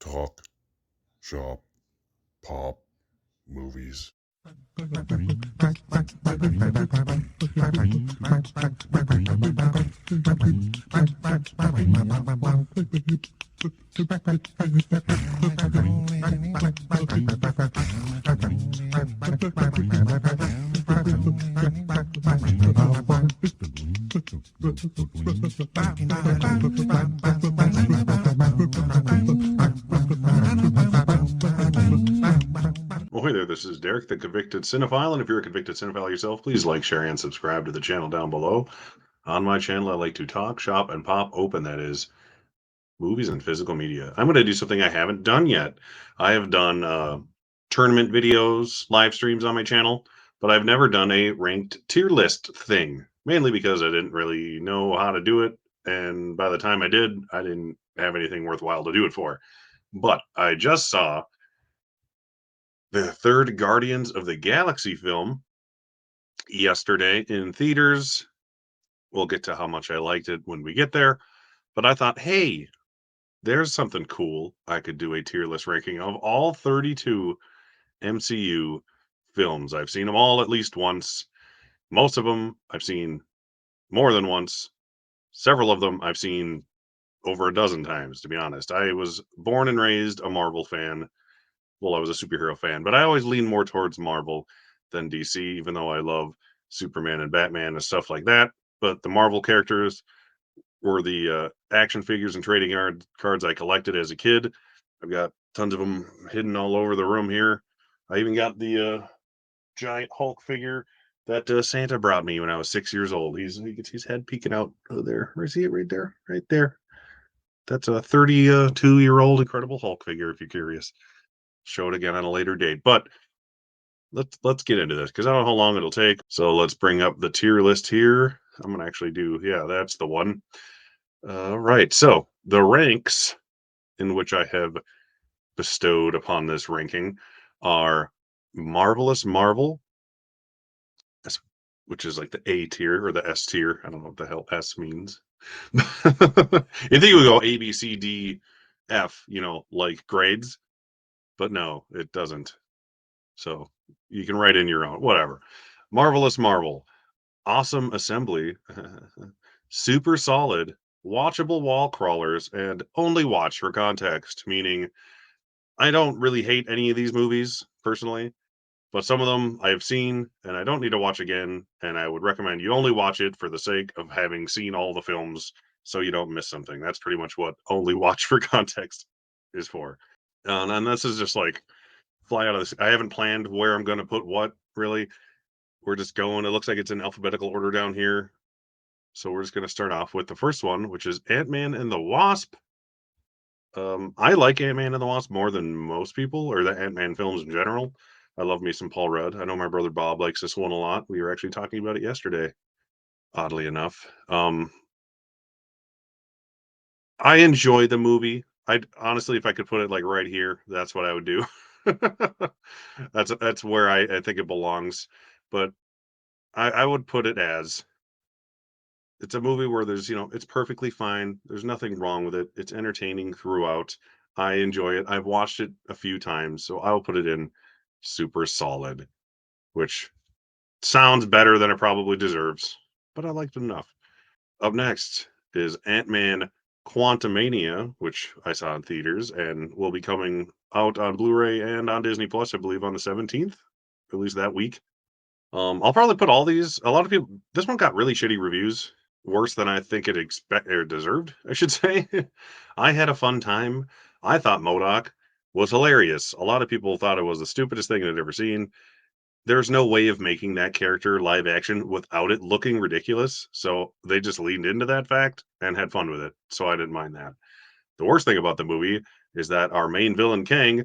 Talk, shop, pop, movies. Well, hey there, this is Derek, the convicted cinephile, and if you're a convicted cinephile yourself, please like, share, and subscribe to the channel down below. On my channel, I like to talk, shop, and pop open, that is, movies and physical media. I'm going to do something I haven't done yet. I have done tournament videos, live streams on my channel, but I've never done a ranked tier list thing, mainly because I didn't really know how to do it, and by the time I did, I didn't have anything worthwhile to do it for. But I just saw the third Guardians of the Galaxy film yesterday in theaters. We'll get to how much I liked it when we get there. But I thought, hey, there's something cool. I could do a tier list ranking of all 32 MCU films. I've seen them all at least once. Most of them I've seen more than once. Several of them I've seen over a dozen times, to be honest. I was born and raised a Marvel fan. Well, I was a superhero fan, but I always lean more towards Marvel than DC, even though I love Superman and Batman and stuff like that. But the Marvel characters were the action figures and trading cards I collected as a kid. I've got tons of them hidden all over the room here. I even got the giant Hulk figure that Santa brought me when I was 6 years old. He gets his head peeking out there. Where's he? Right there, right there. That's a 32-year-old Incredible Hulk figure. If you're curious, show it again on a later date. But let's get into this because I don't know how long it'll take. So let's bring up the tier list here. I'm gonna actually do, yeah, that's the one. Right. So the ranks in which I have bestowed upon this ranking are Marvelous Marvel, which is like the A tier or the S tier. I don't know what the hell S means. You think it would go A, B, C, D, F, like grades, but no, it doesn't. So you can write in your own, whatever. Marvelous Marvel, awesome assembly, super solid, watchable wall crawlers, and only watch for context, meaning I don't really hate any of these movies personally, but some of them I have seen and I don't need to watch again. And I would recommend you only watch it for the sake of having seen all the films so you don't miss something. That's pretty much what only watch for context is for. And this is just like fly out of this. I haven't planned where I'm going to put what really. We're just going. It looks like it's in alphabetical order down here. So we're just going to start off with the first one, which is Ant-Man and the Wasp. I like Ant-Man and the Wasp more than most people, or the Ant-Man films in general. I love me some Paul Rudd. I know my brother Bob likes this one a lot. We were actually talking about it yesterday, oddly enough. I enjoy the movie. I'd honestly, if I could put it like right here, that's what I would do. That's where I think it belongs. But I would put it as it's a movie where there's, it's perfectly fine. There's nothing wrong with it. It's entertaining throughout. I enjoy it. I've watched it a few times, so I'll put it in super solid, which sounds better than it probably deserves, but I liked it enough. Up next is Ant-Man Quantumania, which I saw in theaters and will be coming out on Blu-ray and on Disney Plus, I believe, on the 17th, at least that week. I'll probably put all these. A lot of people. This one got really shitty reviews, worse than I think it expect or deserved, I should say. I had a fun time. I thought MODOK was hilarious. A lot of people thought it was the stupidest thing they'd ever seen. There's no way of making that character live action without it looking ridiculous. So they just leaned into that fact and had fun with it. So I didn't mind that. The worst thing about the movie is that our main villain, Kang,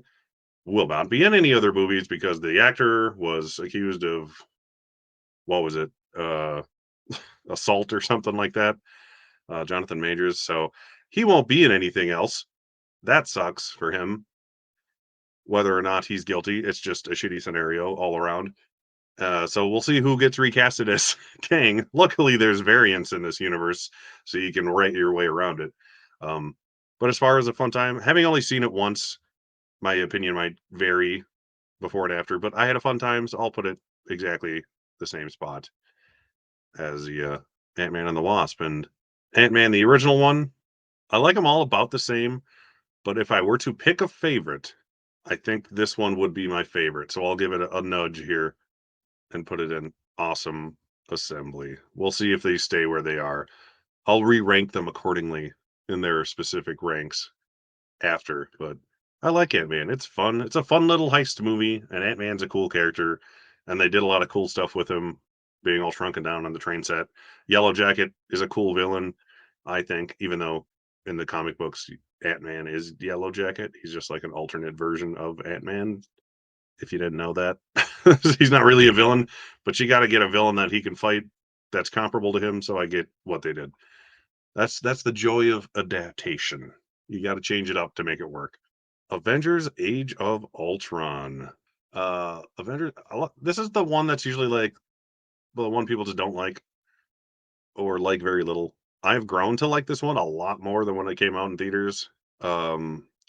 will not be in any other movies because the actor was accused of, what was it? Assault or something like that. Jonathan Majors. So he won't be in anything else. That sucks for him. Whether or not he's guilty, it's just a shitty scenario all around. So we'll see who gets recasted as Kang. Luckily, there's variants in this universe, so you can write your way around it. But as far as a fun time, having only seen it once, my opinion might vary before and after, but I had a fun time, so I'll put it exactly the same spot as the Ant-Man and the Wasp. And Ant-Man, the original one, I like them all about the same, but if I were to pick a favorite, I think this one would be my favorite. So I'll give it a nudge here and put it in awesome assembly. We'll see if they stay where they are. I'll re-rank them accordingly in their specific ranks after, but I like Ant-Man. It's fun. It's a fun little heist movie, and Ant-Man's a cool character, and they did a lot of cool stuff with him being all shrunken down on the train set. Yellow Jacket is a cool villain, I think, even though in the comic books Ant-Man is Yellow Jacket. He's just like an alternate version of Ant-Man. If you didn't know that, he's not really a villain, but you got to get a villain that he can fight that's comparable to him. So I get what they did. That's the joy of adaptation. You got to change it up to make it work. Avengers Age of Ultron. Avengers this is the one that's usually like the one people just don't like or like very little. I've grown to like this one a lot more than when it came out in theaters. I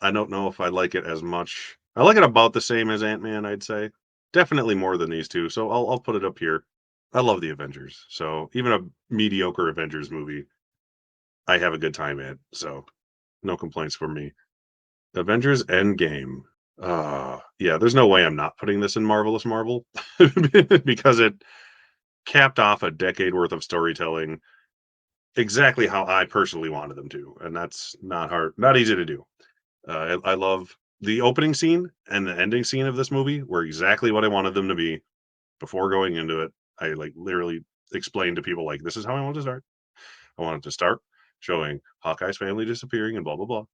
don't know if I like it as much. I like it about the same as Ant-Man, I'd say. Definitely more than these two. So I'll put it up here. I love the Avengers. So even a mediocre Avengers movie, I have a good time at. So no complaints from me. Avengers Endgame. Yeah, there's no way I'm not putting this in Marvelous Marvel because it capped off a decade worth of storytelling exactly how I personally wanted them to, and that's not hard, not easy to do. I love the opening scene and the ending scene of this movie were exactly what I wanted them to be before going into it. I like literally explained to people like this is how I want to start. I wanted to start showing Hawkeye's family disappearing and blah blah blah,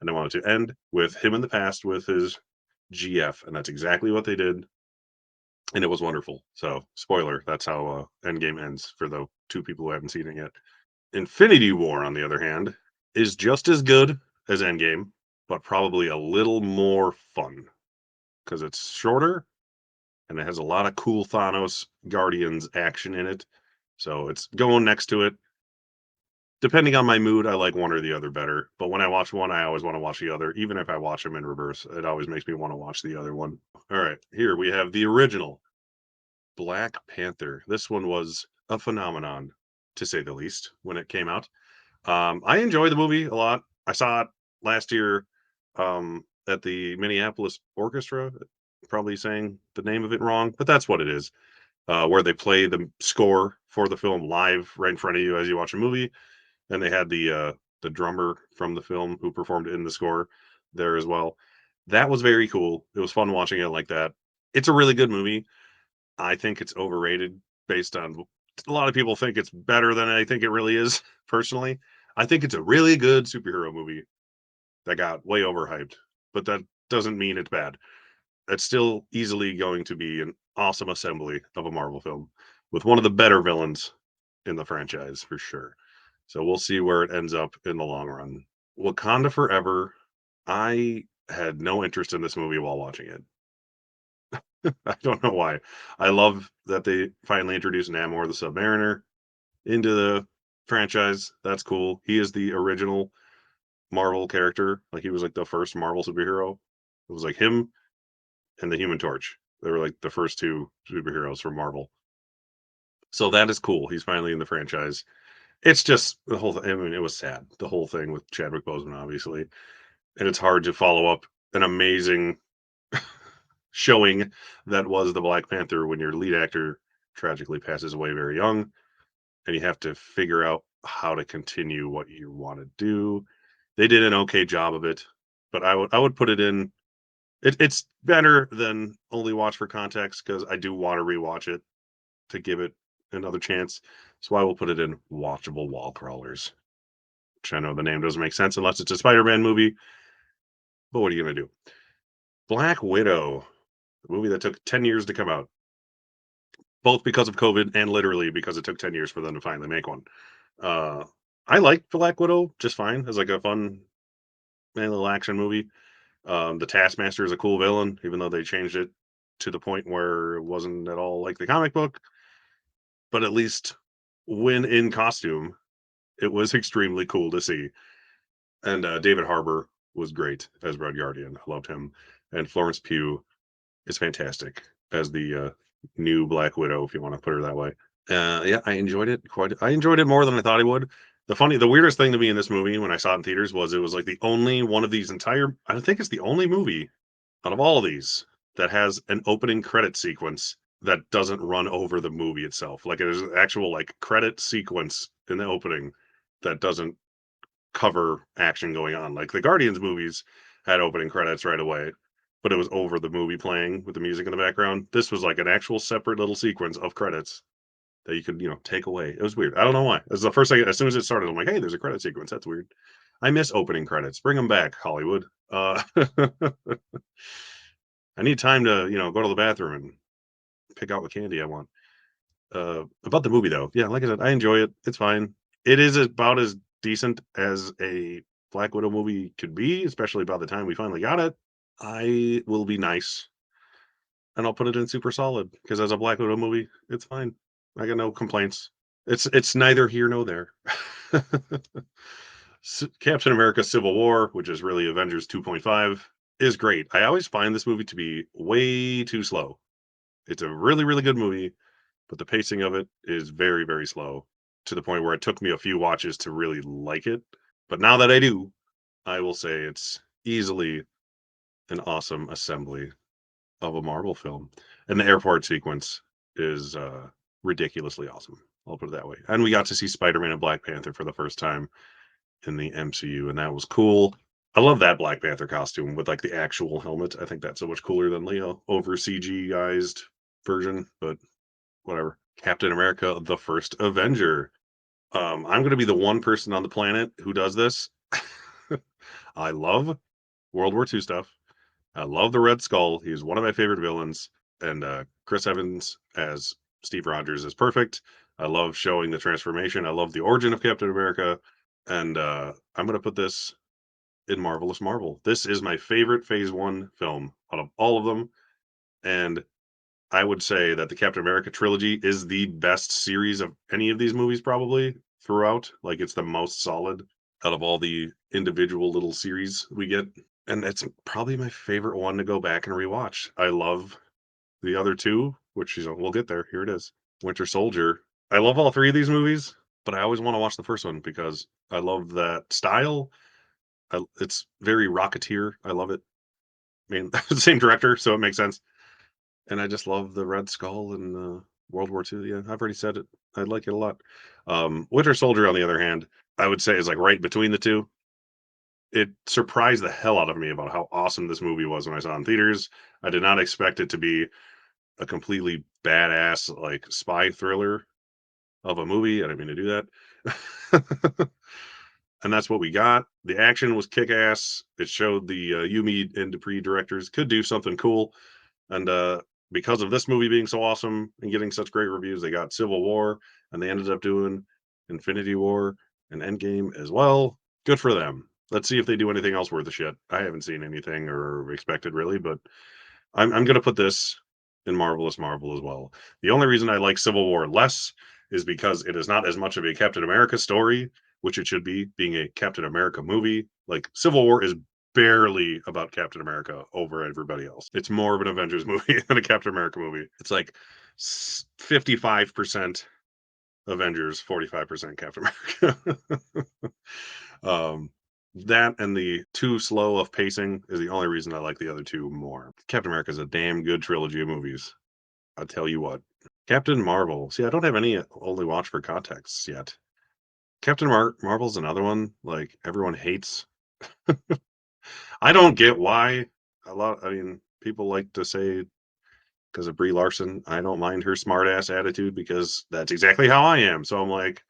and I wanted to end with him in the past with his GF, and that's exactly what they did, and it was wonderful. So, spoiler, that's how Endgame ends for the two people who haven't seen it yet. Infinity War, on the other hand, is just as good as Endgame, but probably a little more fun because it's shorter and it has a lot of cool Thanos Guardians action in it. So it's going next to it. Depending on my mood, I like one or the other better. But when I watch one, I always want to watch the other. Even if I watch them in reverse, it always makes me want to watch the other one. All right, here we have the original Black Panther. This one was a phenomenon, to say the least, when it came out. I enjoy the movie a lot. I saw it last year at the Minneapolis Orchestra. Probably saying the name of it wrong, but that's what it is. Where they play the score for the film live right in front of you as you watch a movie, and they had the drummer from the film who performed in the score there as well. That was very cool. It was fun watching it like that. It's a really good movie. I think it's overrated based on a lot of people think it's better than I think it really is. Personally, I think it's a really good superhero movie that got way overhyped, but that doesn't mean it's bad. It's still easily going to be an awesome assembly of a Marvel film with one of the better villains in the franchise for sure. So we'll see where it ends up in the long run. Wakanda Forever. I had no interest in this movie while watching it. I don't know why. I love that they finally introduced Namor the Submariner into the franchise. That's cool. He is the original Marvel character. Like he was like the first Marvel superhero. It was like him and the Human Torch. They were like the first two superheroes from Marvel. So that is cool. He's finally in the franchise. It's just the whole I mean, it was sad. The whole thing with Chadwick Boseman, obviously. And it's hard to follow up an amazing showing that was the Black Panther when your lead actor tragically passes away very young and you have to figure out how to continue what you want to do. They did an okay job of it, but I would put it in it's better than only watch for context because I do want to rewatch it to give it another chance. So I will put it in watchable wall crawlers, which I know the name doesn't make sense unless it's a Spider-Man movie. But what are you gonna do? Black Widow, the movie that took 10 years to come out, both because of COVID and literally because it took 10 years for them to finally make one. Uh, I like Black Widow just fine as like a fun little action movie. The Taskmaster is a cool villain, even though they changed it to the point where it wasn't at all like the comic book. But at least when in costume, it was extremely cool to see. And David Harbour was great as Red Guardian. I loved him. And Florence Pugh is fantastic as the new Black Widow, if you want to put her that way. Yeah, I enjoyed it quite. I enjoyed it more than I thought I would. The weirdest thing to me in this movie when I saw it in theaters was it was like the only one of these entire. I think it's the only movie out of all of these that has an opening credit sequence that doesn't run over the movie itself. Like there's an actual like credit sequence in the opening that doesn't cover action going on. Like the Guardians movies had opening credits right away, but it was over the movie playing with the music in the background. This was like an actual separate little sequence of credits that you could, take away. It was weird. I don't know why. This is the first thing. As soon as it started, I'm like, hey, there's a credit sequence. That's weird. I miss opening credits. Bring them back, Hollywood. I need time to, go to the bathroom and pick out what candy I want. About the movie though, yeah, like I said, I enjoy it. It's fine. It is about as decent as a Black Widow movie could be, especially by the time we finally got it. I will be nice and I'll put it in super solid because as a Black Widow movie, it's fine. I got no complaints. It's neither here nor there. Captain America: Civil War, which is really Avengers 2.5, is great. I always find this movie to be way too slow. It's a really, really good movie, but the pacing of it is very, very slow to the point where it took me a few watches to really like it. But now that I do, I will say it's easily an awesome assembly of a Marvel film. And the airport sequence is ridiculously awesome. I'll put it that way. And we got to see Spider-Man and Black Panther for the first time in the MCU, and that was cool. I love that Black Panther costume with like the actual helmet. I think that's so much cooler than the over CGI'd version, but whatever. Captain America, the first Avenger. I'm going to be the one person on the planet who does this. I love World War II stuff. I love the Red Skull. He's one of my favorite villains. And Chris Evans as Steve Rogers is perfect. I love showing the transformation. I love the origin of Captain America. And I'm going to put this in Marvelous Marvel. This is my favorite Phase 1 film out of all of them. And I would say that the Captain America trilogy is the best series of any of these movies, probably throughout. Like, it's the most solid out of all the individual little series we get. And it's probably my favorite one to go back and rewatch. I love the other two, which we'll get there. Here it is. Winter Soldier. I love all three of these movies, but I always want to watch the first one because I love that style. It's very Rocketeer. I love it. I mean, the same director, so it makes sense. And I just love the Red Skull and World War II. Yeah, I've already said it. I like it a lot. Winter Soldier, on the other hand, I would say is like right between the two. It surprised the hell out of me about how awesome this movie was when I saw it in theaters. I did not expect it to be a completely badass like spy thriller of a movie. I didn't mean to do that. And that's what we got. The action was kick ass. It showed the Yumi and Dupree directors could do something cool. And because of this movie being so awesome and getting such great reviews, they got Civil War and they ended up doing Infinity War and Endgame as well. Good for them. Let's see if they do anything else worth a shit. I haven't seen anything or expected really, but I'm going to put this in Marvelous Marvel as well. The only reason I like Civil War less is because it is not as much of a Captain America story, which it should be, being a Captain America movie. Like Civil War is barely about Captain America over everybody else. It's more of an Avengers movie than a Captain America movie. It's like 55% Avengers, 45% Captain America. um, that and the too slow of pacing is the only reason I like the other two more. Captain America is a damn good trilogy of movies. I'll tell you what. Captain Marvel. See, I don't have any only watch for context yet. Marvel's another one like everyone hates. I don't get why. I mean, people like to say because of Brie Larson, I don't mind her smart ass attitude because that's exactly how I am. So I'm like,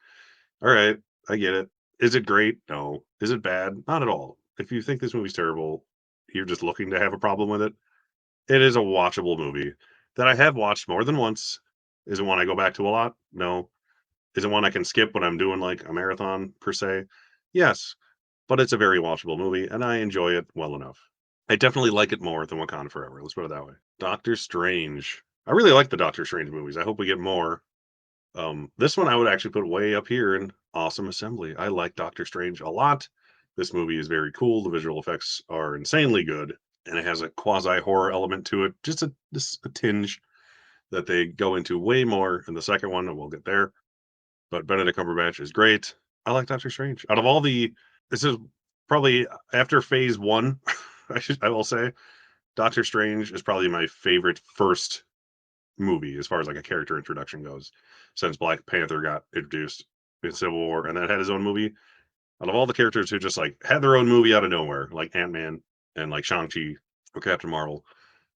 all right, I get it. Is it great? No. Is it bad? Not at all. If you think this movie's terrible, you're just looking to have a problem with it. It is a watchable movie that I have watched more than once. Is it one I go back to a lot? No. Is it one I can skip when I'm doing like a marathon per se? Yes. But it's a very watchable movie and I enjoy it well enough. I definitely like it more than Wakanda Forever. Let's put it that way. Doctor Strange. I really like the Doctor Strange movies. I hope we get more. This one I would actually put way up here in awesome assembly. I like Doctor Strange a lot. This movie is very cool. The visual effects are insanely good, and it has a quasi horror element to it, just a tinge that they go into way more in the second one, and we'll get there. But Benedict Cumberbatch is great. I like Doctor Strange. Out of all the, this is probably after Phase One. I will say, Doctor Strange is probably my favorite first movie as far as like a character introduction goes, since Black Panther got introduced in Civil War, and then had his own movie. Out of all the characters who just like had their own movie out of nowhere, like AntMan and like Shang-Chi or Captain Marvel,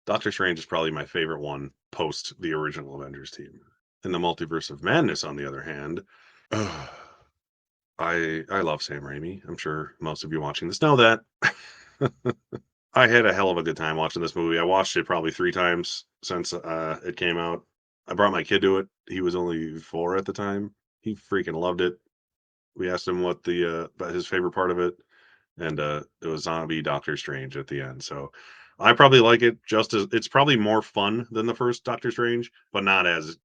Doctor Strange is probably my favorite one post the original Avengers team. In the Multiverse of Madness, on the other hand, I love Sam Raimi. I'm sure most of you watching this know that. I had a hell of a good time watching this movie. I watched it probably 3 times since, it came out. I brought my kid to it. He was only 4 at the time. He freaking loved it. We asked him what about his favorite part of it, and, it was zombie Doctor Strange at the end, so I probably like it just as it's probably more fun than the first Doctor Strange, but not as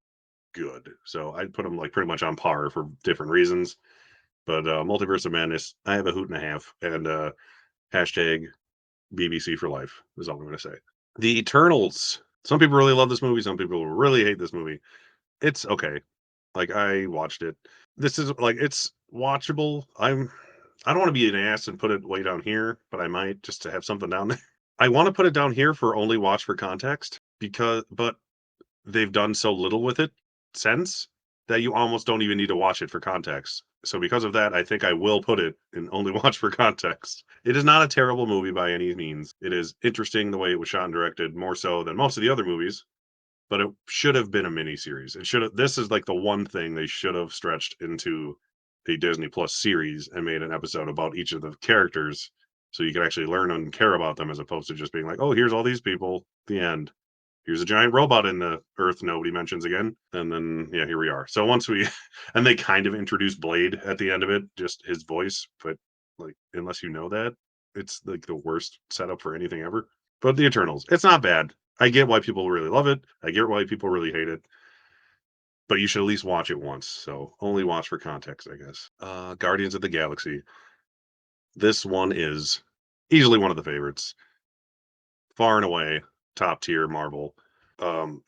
good. So I'd put them, like, pretty much on par for different reasons. But, Multiverse of Madness, I have a hoot and a half, and, hashtag BBC for life is all I'm gonna say. The Eternals. Some people really love this movie, some people really hate this movie. It's okay. Like, I watched it. This is, like, it's watchable. I don't wanna be an ass and put it way down here, but I might just to have something down there. I wanna put it down here for only watch for context but they've done so little with it since that you almost don't even need to watch it for context. So because of that, I think I will put it in only watch for context. It is not a terrible movie by any means. It is interesting the way it was shot and directed, more so than most of the other movies, but it should have been a mini series. It should have This is like the one thing they should have stretched into a Disney Plus series and made an episode about each of the characters so you could actually learn and care about them as opposed to just being like, "Oh, here's all these people, the end." Here's a giant robot in the earth nobody mentions again, and then yeah, here we are. So once we and they kind of introduced Blade at the end of it, just his voice, but like unless you know that, it's like the worst setup for anything ever. But the Eternals, it's not bad. I get why people really love it. I get why people really hate it. But you should at least watch it once. So only watch for context, I guess. Guardians of the Galaxy. This one is easily one of the favorites. Far and away, top tier Marvel.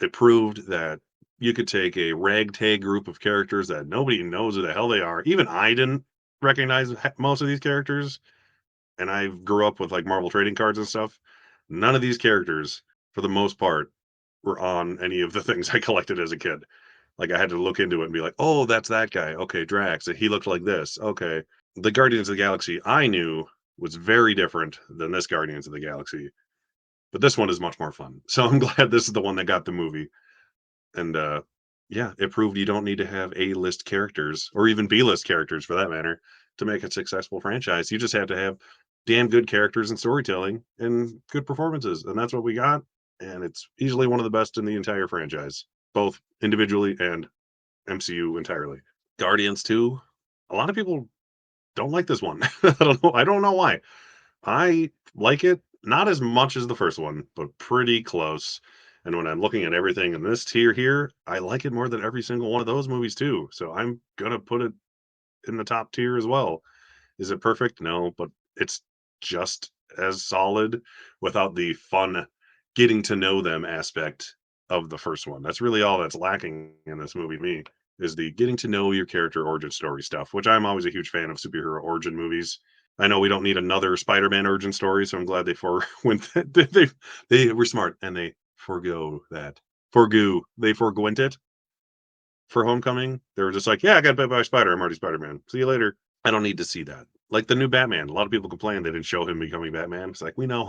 It proved that you could take a ragtag group of characters that nobody knows who the hell they are. Even I didn't recognize most of these characters, and I grew up with like Marvel trading cards and stuff. None of these characters, for the most part, were on any of the things I collected as a kid. Like I had to look into it and be like, "Oh, that's that guy. Okay, Drax. He looked like this. Okay." The Guardians of the Galaxy I knew was very different than this Guardians of the Galaxy, but this one is much more fun. So I'm glad this is the one that got the movie. And yeah, it proved you don't need to have A-list characters or even B-list characters for that matter to make a successful franchise. You just have to have damn good characters and storytelling and good performances, and that's what we got. And it's easily one of the best in the entire franchise, both individually and MCU entirely. Guardians 2. A lot of people don't like this one. I don't know. I don't know why. I like it, not as much as the first one, but pretty close. And when I'm looking at everything in this tier here, I like it more than every single one of those movies too. So I'm gonna put it in the top tier as well. Is it perfect? No, but it's just as solid without the fun getting to know them aspect of the first one. That's really all that's lacking in this movie to me is the getting to know your character origin story stuff, which I'm always a huge fan of superhero origin movies. I know we don't need another Spider-Man origin story, so I'm glad they went that they were smart and they forgo that. They forwent it for Homecoming. They were just like, "Yeah, I got bit by a spider. I'm already Spider-Man. See you later." I don't need to see that. Like the new Batman. A lot of people complain they didn't show him becoming Batman. It's like we know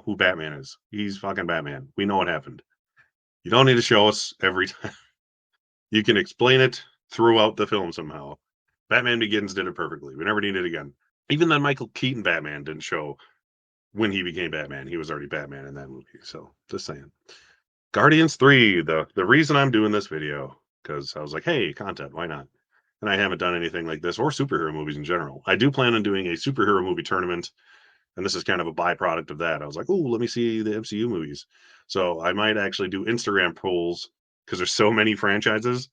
who Batman is. He's fucking Batman. We know what happened. You don't need to show us every time. You can explain it throughout the film somehow. Batman Begins did it perfectly. We never need it again. Even then, Michael Keaton Batman didn't show when he became Batman. He was already Batman in that movie. So just saying. Guardians 3, the reason I'm doing this video, because I was like, hey, content, why not? And I haven't done anything like this or superhero movies in general. I do plan on doing a superhero movie tournament, and this is kind of a byproduct of that. I was like, oh, let me see the MCU movies. So I might actually do Instagram polls because there's so many franchises.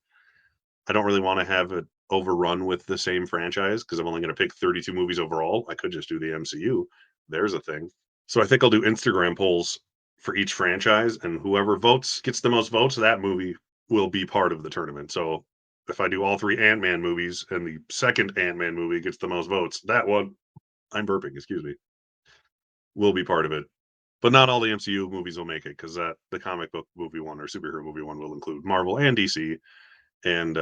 I don't really want to have it overrun with the same franchise because I'm only going to pick 32 movies overall. I could just do the MCU. There's a thing. So I think I'll do Instagram polls for each franchise, and whoever gets the most votes, that movie will be part of the tournament. So if I do all 3 Ant-Man movies and the second Ant-Man movie gets the most votes, that one, I'm burping, excuse me, will be part of it. But not all the MCU movies will make it because the comic book movie one or superhero movie one will include Marvel and DC and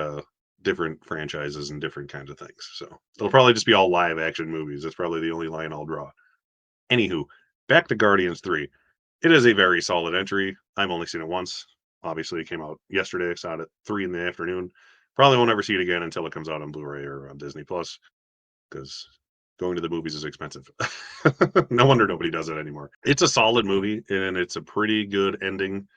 different franchises and different kinds of things. So it'll probably just be all live action movies. That's probably the only line I'll draw. Anywho, back to Guardians 3. It is a very solid entry. I've only seen it once. Obviously, it came out yesterday. I saw it at 3 in the afternoon. Probably won't ever see it again until it comes out on Blu-ray or on Disney Plus, because going to the movies is expensive. No wonder nobody does it anymore. It's a solid movie, and it's a pretty good ending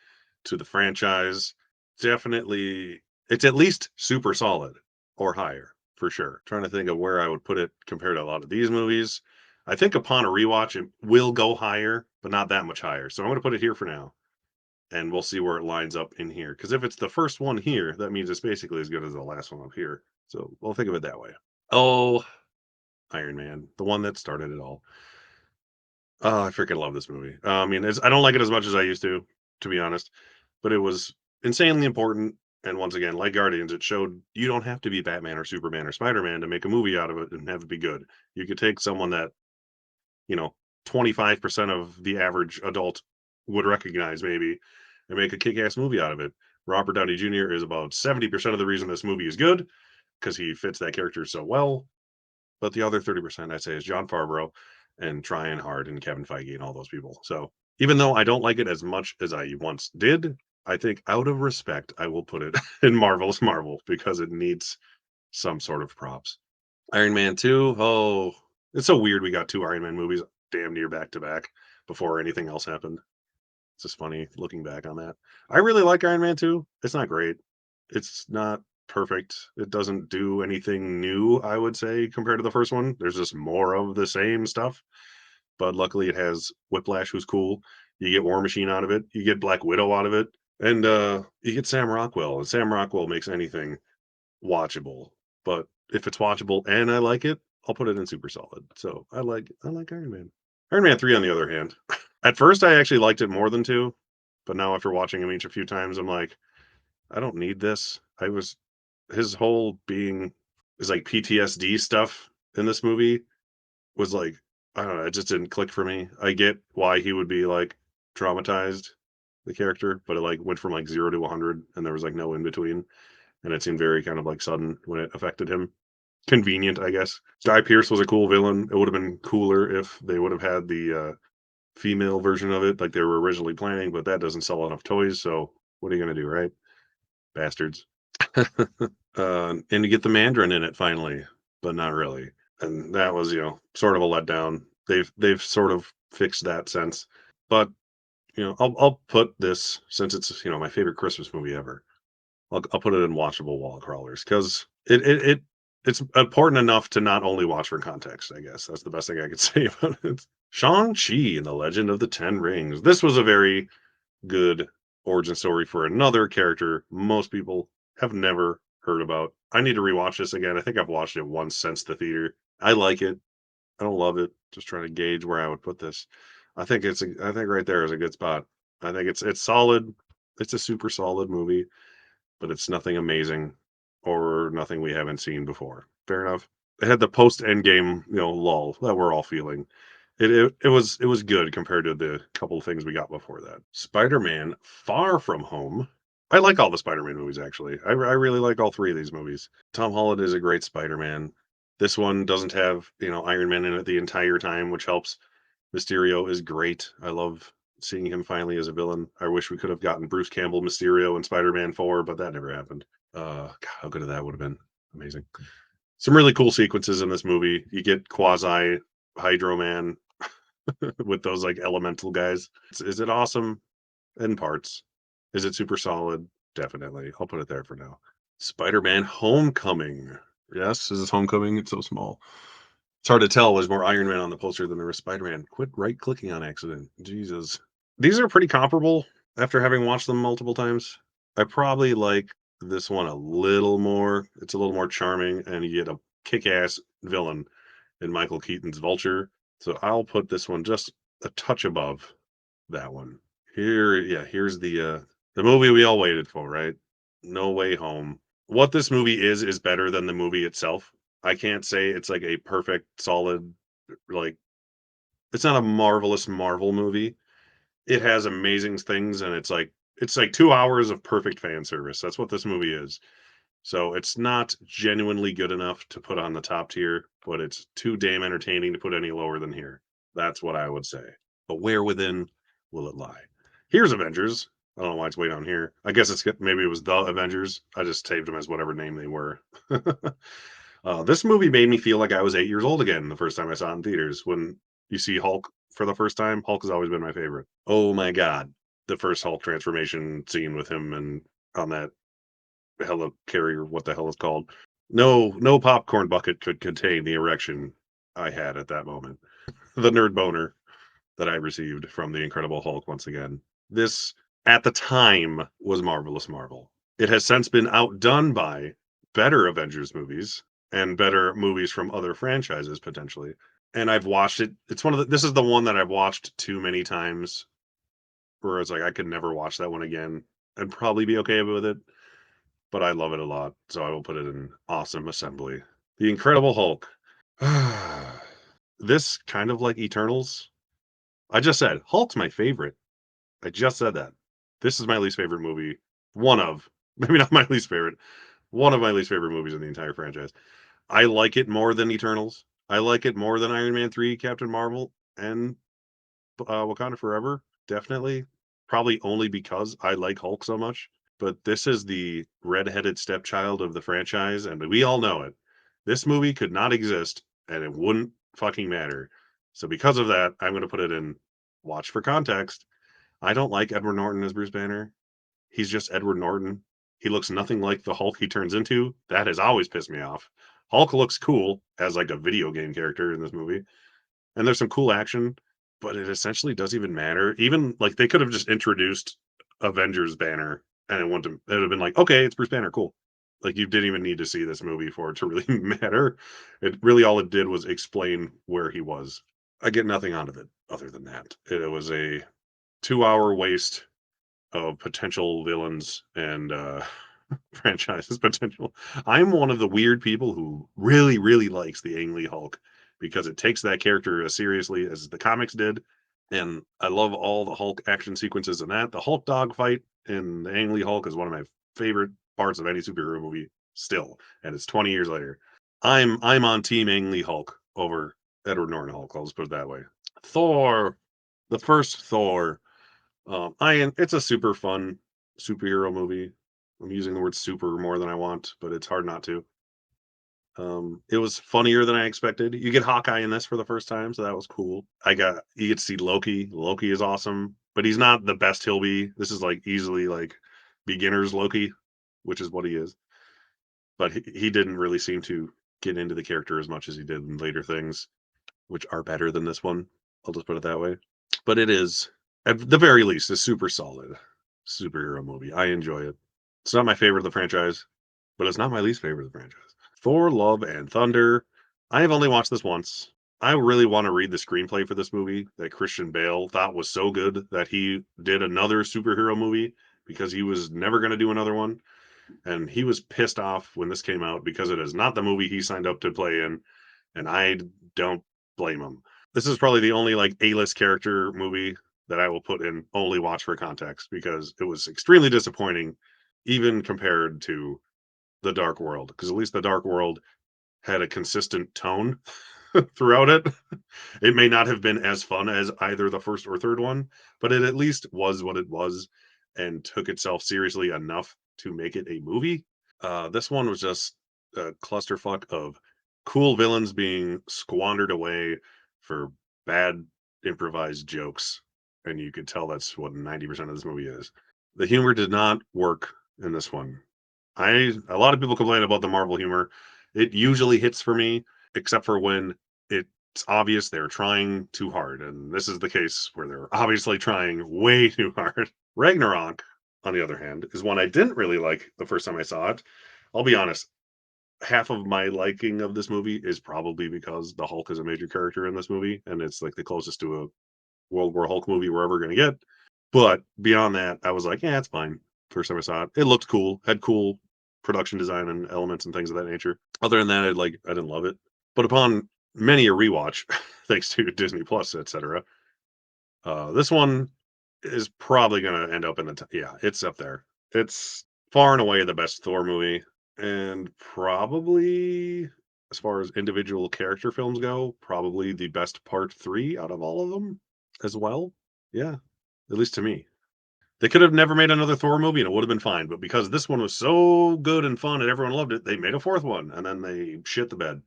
to the franchise. Definitely, it's at least super solid or higher for sure. Trying to think of where I would put it compared to a lot of these movies. I think upon a rewatch, it will go higher, but not that much higher. So I'm going to put it here for now, and we'll see where it lines up in here. Because if it's the first one here, that means it's basically as good as the last one up here. So we'll think of it that way. Oh, Iron Man, the one that started it all. Oh, I freaking love this movie. I mean, I don't like it as much as I used to be honest, but it was insanely important. And once again, like Guardians, it showed you don't have to be Batman or Superman or Spider-Man to make a movie out of it and have it be good. You could take someone that, you know, 25% of the average adult would recognize maybe and make a kick-ass movie out of it. Robert Downey Jr. is about 70% of the reason this movie is good because he fits that character so well. But the other 30%, I'd say, is Jon Favreau and trying hard and Kevin Feige and all those people. So even though I don't like it as much as I once did, I think out of respect, I will put it in Marvel's Marvel because it needs some sort of props. Iron Man 2. Oh, it's so weird we got 2 Iron Man movies damn near back to back before anything else happened. It's just funny looking back on that. I really like Iron Man 2. It's not great. It's not perfect. It doesn't do anything new, I would say, compared to the first one. There's just more of the same stuff. But luckily it has Whiplash, who's cool. You get War Machine out of it. You get Black Widow out of it. And you get Sam Rockwell. And Sam Rockwell makes anything watchable. But if it's watchable and I like it, I'll put it in super solid. So I like Iron Man. Iron Man 3, on the other hand. At first I actually liked it more than 2, but now after watching him each a few times, I'm like, I don't need this. His whole being is like PTSD stuff in this movie was like, I don't know, it just didn't click for me. I get why he would be like traumatized, the character, but it like went from like 0 to 100 and there was like no in between. And it seemed very kind of like sudden when it affected him. Convenient, I guess. Guy Pearce was a cool villain. It would have been cooler if they would have had the female version of it like they were originally planning, but that doesn't sell enough toys. So what are you going to do, right? Bastards. And you get the Mandarin in it finally, but not really. And that was, sort of a letdown. They've sort of fixed that sense. But, I'll put this, since it's, my favorite Christmas movie ever. I'll put it in watchable wall crawlers because it's important enough to not only watch for context, I guess. That's the best thing I could say about it. Shang-Chi and the Legend of the Ten Rings. This was a very good origin story for another character most people have never heard about. I need to rewatch this again. I think I've watched it once since the theater. I like it. I don't love it. Just trying to gauge where I would put this. I think right there is a good spot. I think it's solid. It's a super solid movie, but it's nothing amazing or nothing we haven't seen before. Fair enough. It had the post endgame, lull that we're all feeling. It was good compared to the couple of things we got before that. Spider-Man Far From Home. I like all the Spider-Man movies actually. I really like all 3 of these movies. Tom Holland is a great Spider-Man. This one doesn't have, Iron Man in it the entire time, which helps. Mysterio is great. I love seeing him finally as a villain. I wish we could have gotten Bruce Campbell Mysterio in Spider-Man 4, but that never happened. God, how good that would have been. Amazing. Some really cool sequences in this movie. You get quasi Hydro Man with those like elemental guys. Is it awesome? In parts. Is it super solid? Definitely. I'll put it there for now. Spider-Man Homecoming. Yes, is this Homecoming? It's so small. It's hard to tell. There's more Iron Man on the poster than there was Spider-Man. Quit right-clicking on accident. Jesus. These are pretty comparable after having watched them multiple times. I probably like This one a little more. It's a little more charming, and you get a kick-ass villain in Michael Keaton's Vulture. So I'll put this one just a touch above that one. Here's the movie we all waited for, right? No Way Home. What this movie is better than the movie itself. I can't say it's like a perfect, solid, like it's not a marvelous Marvel movie. It has amazing things, and it's like 2 hours of perfect fan service. That's what this movie is. So it's not genuinely good enough to put on the top tier, but it's too damn entertaining to put any lower than here. That's what I would say. But where within will it lie? Here's Avengers. I don't know why it's way down here. I guess maybe it was the Avengers. I just saved them as whatever name they were. This movie made me feel like I was 8 years old again the first time I saw it in theaters. When you see Hulk for the first time, Hulk has always been my favorite. Oh my god, the first Hulk transformation scene with him and on that helicarrier, what the hell it's called. No popcorn bucket could contain the erection I had at that moment. The nerd boner that I received from the Incredible Hulk once again. This, at the time, was Marvelous Marvel. It has since been outdone by better Avengers movies and better movies from other franchises potentially. And I've watched it. This is the one that I've watched too many times where it's like I could never watch that one again and probably be okay with it. But I love it a lot, so I will put it in awesome assembly. The Incredible Hulk. This kind of like Eternals. I just said Hulk's my favorite. I just said that. This is my least favorite movie. One of, maybe not my least favorite, one of my least favorite movies in the entire franchise. I like it more than Eternals. I like it more than Iron Man 3, Captain Marvel, and Wakanda Forever. Definitely. Probably only because I like Hulk so much. But this is the redheaded stepchild of the franchise, and we all know it. This movie could not exist, and it wouldn't fucking matter. So because of that, I'm going to put it in watch for context. I don't like Edward Norton as Bruce Banner. He's just Edward Norton. He looks nothing like the Hulk he turns into. That has always pissed me off. Hulk looks cool as like a video game character in this movie, and there's some cool action, but it essentially doesn't even matter. Even like they could have just introduced Avengers Banner, and it would have been like, okay, it's Bruce Banner, cool. Like you didn't even need to see this movie for it to really matter. It really all it did was explain where he was. I get nothing out of it other than that. It was a 2 hour waste of potential villains and franchises potential. I'm one of the weird people who really, really likes the Ang Lee Hulk because it takes that character as seriously as the comics did. And I love all the Hulk action sequences in that. The Hulk dog fight in the Ang Lee Hulk is one of my favorite parts of any superhero movie still. And it's 20 years later. I'm on team Ang Lee Hulk over Edward Norton Hulk. I'll just put it that way. Thor, the first Thor. It's a super fun superhero movie. I'm using the word super more than I want, but it's hard not to. It was funnier than I expected. You get Hawkeye in this for the first time, so that was cool. You get to see Loki. Loki is awesome, but he's not the best he'll be. This is like easily like beginner's Loki, which is what he is. But he didn't really seem to get into the character as much as he did in later things, which are better than this one. I'll just put it that way. But it is, at the very least, a super solid superhero movie. I enjoy it. It's not my favorite of the franchise, but it's not my least favorite of the franchise. Thor, Love, and Thunder. I have only watched this once. I really want to read the screenplay for this movie that Christian Bale thought was so good that he did another superhero movie because he was never going to do another one. And he was pissed off when this came out because it is not the movie he signed up to play in. And I don't blame him. This is probably the only like A-list character movie that I will put in only watch for context because it was extremely disappointing, even compared to The Dark World. Because at least The Dark World had a consistent tone throughout it. It may not have been as fun as either the first or third one, but it at least was what it was and took itself seriously enough to make it a movie. This one was just a clusterfuck of cool villains being squandered away for bad improvised jokes, and you could tell that's what 90% of this movie is. The humor did not work in this one. A lot of people complain about the Marvel humor. It usually hits for me, except for when it's obvious they're trying too hard, and this is the case where they're obviously trying way too hard. Ragnarok on the other hand, is one I didn't really like the first time I saw it. I'll be honest, half of my liking of this movie is probably because the Hulk is a major character in this movie, and it's like the closest to a World War Hulk movie we're ever going to get. But beyond that, I was like, yeah, it's fine. First time I saw it, it looked cool, had cool production design and elements and things of that nature. Other than that, I didn't love it. But upon many a rewatch, thanks to Disney Plus, etc., this one is probably going to end up in the yeah, it's up there. It's far and away the best Thor movie, and probably as far as individual character films go, probably the best part 3 out of all of them as well. Yeah, at least to me. They could have never made another Thor movie and it would have been fine, but because this one was so good and fun and everyone loved it, they made a fourth one and then they shit the bed.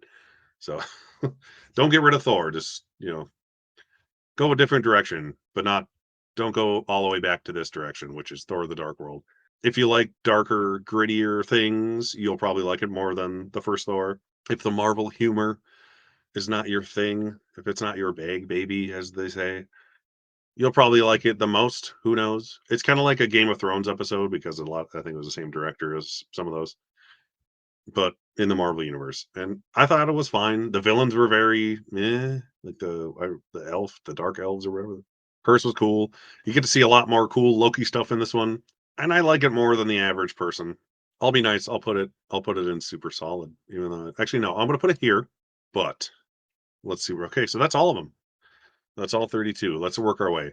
So don't get rid of Thor. Just, go a different direction, but not don't go all the way back to this direction, which is Thor the Dark World. If you like darker, grittier things, you'll probably like it more than the first Thor. If the Marvel humor is not your thing, if it's not your bag, baby, as they say, you'll probably like it the most. Who knows? It's kind of like a Game of Thrones episode because I think it was the same director as some of those, but in the Marvel universe. And I thought it was fine. The villains were very like the elf, the dark elves or whatever. Curse was cool. You get to see a lot more cool Loki stuff in this one, and I like it more than the average person. I'll be nice. I'll put it in super solid. Even though actually no, I'm gonna put it here. But let's see. Okay, so that's all of them. That's all 32. Let's work our way.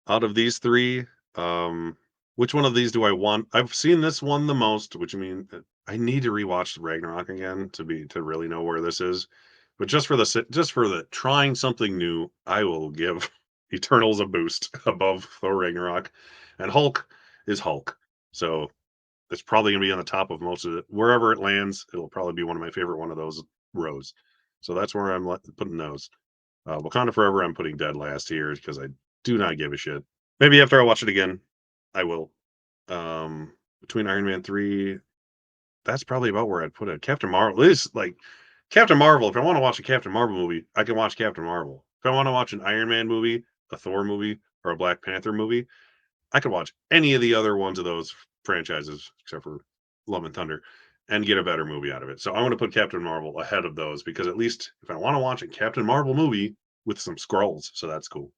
Out of these three, um, which one of these do I want? I've seen this one the most, which means I need to rewatch Ragnarok again to really know where this is. But just for the trying something new, I will give Eternals a boost above Thor Ragnarok, and Hulk is Hulk. So it's probably gonna be on the top of most of it. Wherever it lands, it'll probably be one of my favorite one of those rows. So that's where I'm putting those. Wakanda Forever, I'm putting dead last here because I do not give a shit. Maybe after I watch it again, I will. Between Iron Man 3, that's probably about where I'd put it. Captain Marvel is like Captain Marvel. If I want to watch a Captain Marvel movie, I can watch Captain Marvel. If I want to watch an Iron Man movie, a Thor movie, or a Black Panther movie, I could watch any of the other ones of those franchises, except for Love and Thunder, and get a better movie out of it. So I want to put Captain Marvel ahead of those because at least if I want to watch a Captain Marvel movie with some scrolls, so that's cool.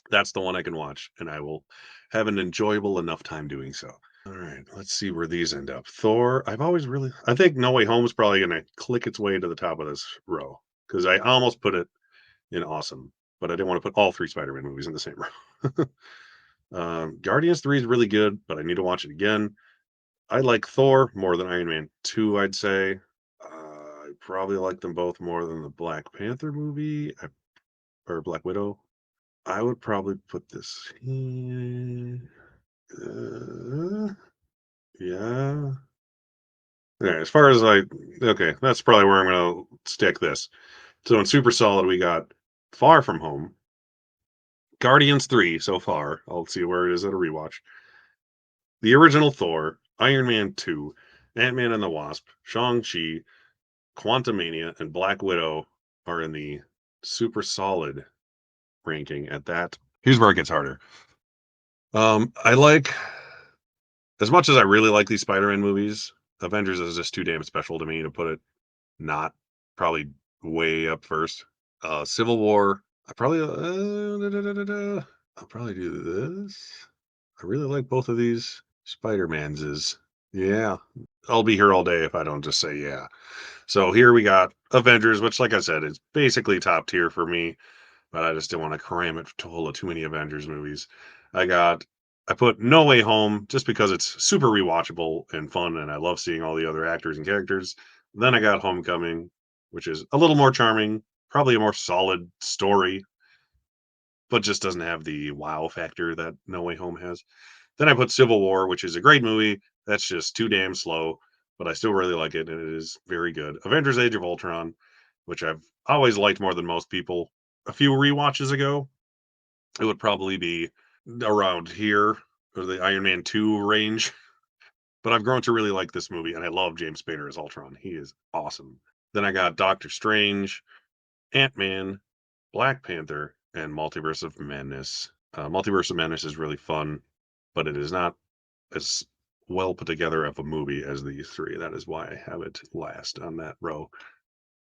That's the one I can watch, and I will have an enjoyable enough time doing so. All right, let's see where these end up. Thor, I think No Way Home is probably going to click its way to the top of this row because I almost put it in awesome, but I didn't want to put all three Spider-Man movies in the same row. Guardians 3 is really good, but I need to watch it again. I like Thor more than Iron Man 2, I'd say. I probably like them both more than the Black Panther movie or Black Widow. I would probably put this here. Yeah. Yeah, as far as okay, that's probably where I'm going to stick this. So in Super Solid, we got Far From Home, Guardians 3 so far. I'll see where it is at a rewatch. The original Thor, Iron Man 2, Ant-Man and the Wasp, Shang-Chi, Quantumania, and Black Widow are in the Super Solid ranking at that. Here's where it gets harder. I like as much as I really like these Spider-Man movies, Avengers is just too damn special to me to put it not probably way up first. Civil War, I'll probably do this. I really like both of these Spider-Mans is yeah. I'll be here all day if I don't just say yeah. So here we got Avengers, which like I said is basically top tier for me, but I just didn't want to cram it full of too many Avengers movies. I got I put No Way Home just because it's super rewatchable and fun, and I love seeing all the other actors and characters. Then I got Homecoming, which is a little more charming, probably a more solid story, but just doesn't have the wow factor that No Way Home has. Then I put Civil War, which is a great movie. That's just too damn slow, but I still really like it, and it is very good. Avengers Age of Ultron, which I've always liked more than most people. A few rewatches ago, it would probably be around here or the Iron Man 2 range. But I've grown to really like this movie, and I love James Spader as Ultron. He is awesome. Then I got Doctor Strange, Ant-Man, Black Panther, and Multiverse of Madness. Multiverse of Madness is really fun, but it is not as well put together of a movie as these three. That is why I have it last on that row.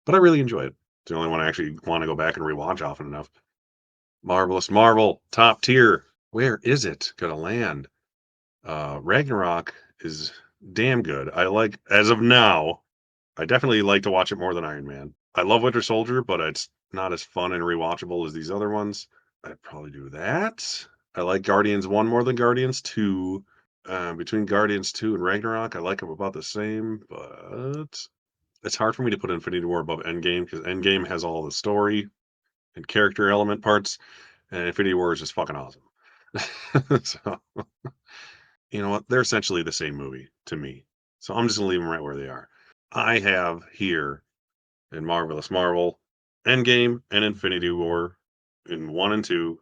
But I really enjoy it. It's the only one I actually want to go back and rewatch often enough. Marvelous Marvel, top tier. Where is it gonna land? Ragnarok is damn good. I like, as of now, I definitely like to watch it more than Iron Man. I love Winter Soldier, but it's not as fun and rewatchable as these other ones. I'd probably do that. I like Guardians 1 more than Guardians 2. Between Guardians 2 and Ragnarok, I like them about the same, but it's hard for me to put Infinity War above Endgame because Endgame has all the story and character element parts, and Infinity War is just fucking awesome. So, you know what? They're essentially the same movie to me. So I'm just gonna leave them right where they are. I have here in Marvelous Marvel, Endgame and Infinity War in 1 and 2.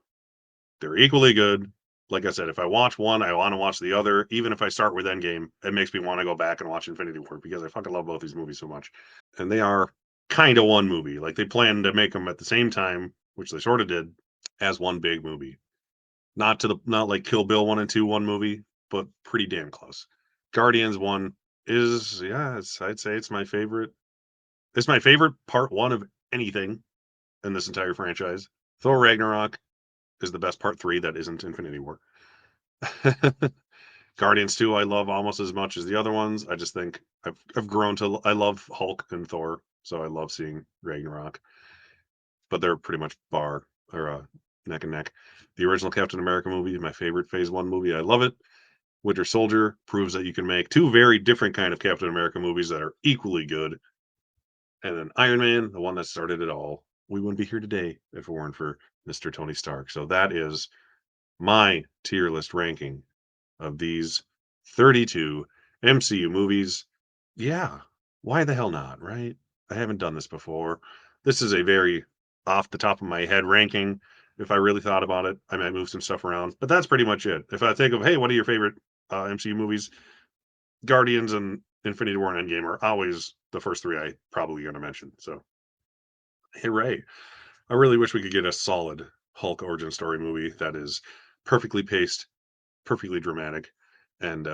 They're equally good. Like I said, if I watch one, I want to watch the other. Even if I start with Endgame, it makes me want to go back and watch Infinity War because I fucking love both these movies so much. And they are kind of one movie. Like they planned to make them at the same time, which they sort of did, as one big movie. Not like Kill Bill 1 and 2 one movie, but pretty damn close. Guardians 1 is, yeah, I'd say it's my favorite. It's my favorite part 1 of anything in this entire franchise. Thor Ragnarok is the best part 3 that isn't Infinity War. Guardians 2 I love almost as much as the other ones. I just think I've grown to I love Hulk and Thor, so I love seeing Ragnarok. But they're pretty much neck and neck. The original Captain America movie is my favorite Phase 1 movie. I love it. Winter Soldier proves that you can make two very different kind of Captain America movies that are equally good. And then Iron Man, the one that started it all. We wouldn't be here today if it weren't for Mr. Tony Stark. So that is my tier list ranking of these 32 MCU movies. Yeah, why the hell not, right? I haven't done this before. This is a very off the top of my head ranking. If I really thought about it, I might move some stuff around, but that's pretty much it. If I think of, hey, what are your favorite MCU movies? Guardians and Infinity War and Endgame are always the first three I probably going to mention. So, hooray. I really wish we could get a solid Hulk origin story movie that is perfectly paced, perfectly dramatic, and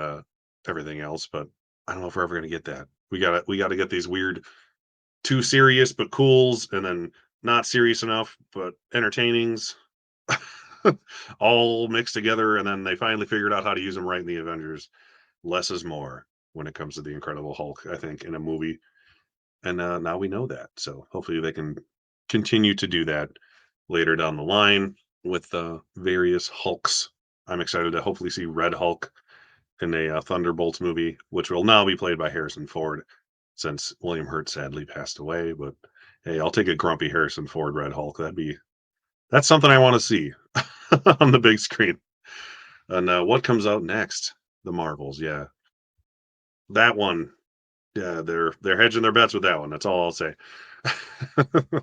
everything else. But I don't know if we're ever gonna get that. We gotta get these weird, too serious but cools, and then not serious enough but entertainings, all mixed together. And then they finally figured out how to use them right in the Avengers. Less is more when it comes to the Incredible Hulk, I think, in a movie. And now we know that. So hopefully they can continue to do that later down the line with various Hulks. I'm excited to hopefully see Red Hulk in a Thunderbolts movie, which will now be played by Harrison Ford since William Hurt sadly passed away. But hey, I'll take a grumpy Harrison Ford Red Hulk. That's something I want to see on the big screen. And what comes out next? The Marvels, yeah, that one. Yeah, they're hedging their bets with that one. That's all I'll say.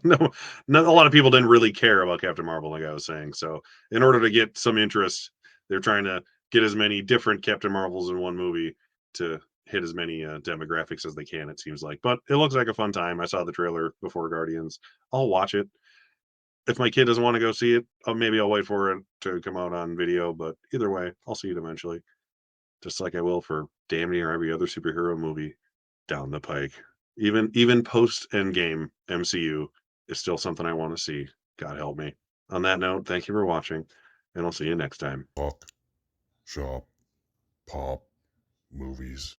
no, no, a lot of people didn't really care about Captain Marvel, like I was saying. So, in order to get some interest, they're trying to get as many different Captain Marvels in one movie to hit as many demographics as they can. It seems like, but it looks like a fun time. I saw the trailer before Guardians. I'll watch it. If my kid doesn't want to go see it, maybe I'll wait for it to come out on video. But either way, I'll see it eventually, just like I will for damn near every other superhero movie down the pike. Even post Endgame MCU is still something I want to see. God help me. On that note, thank you for watching, and I'll see you next time. Talk, shop, pop, movies.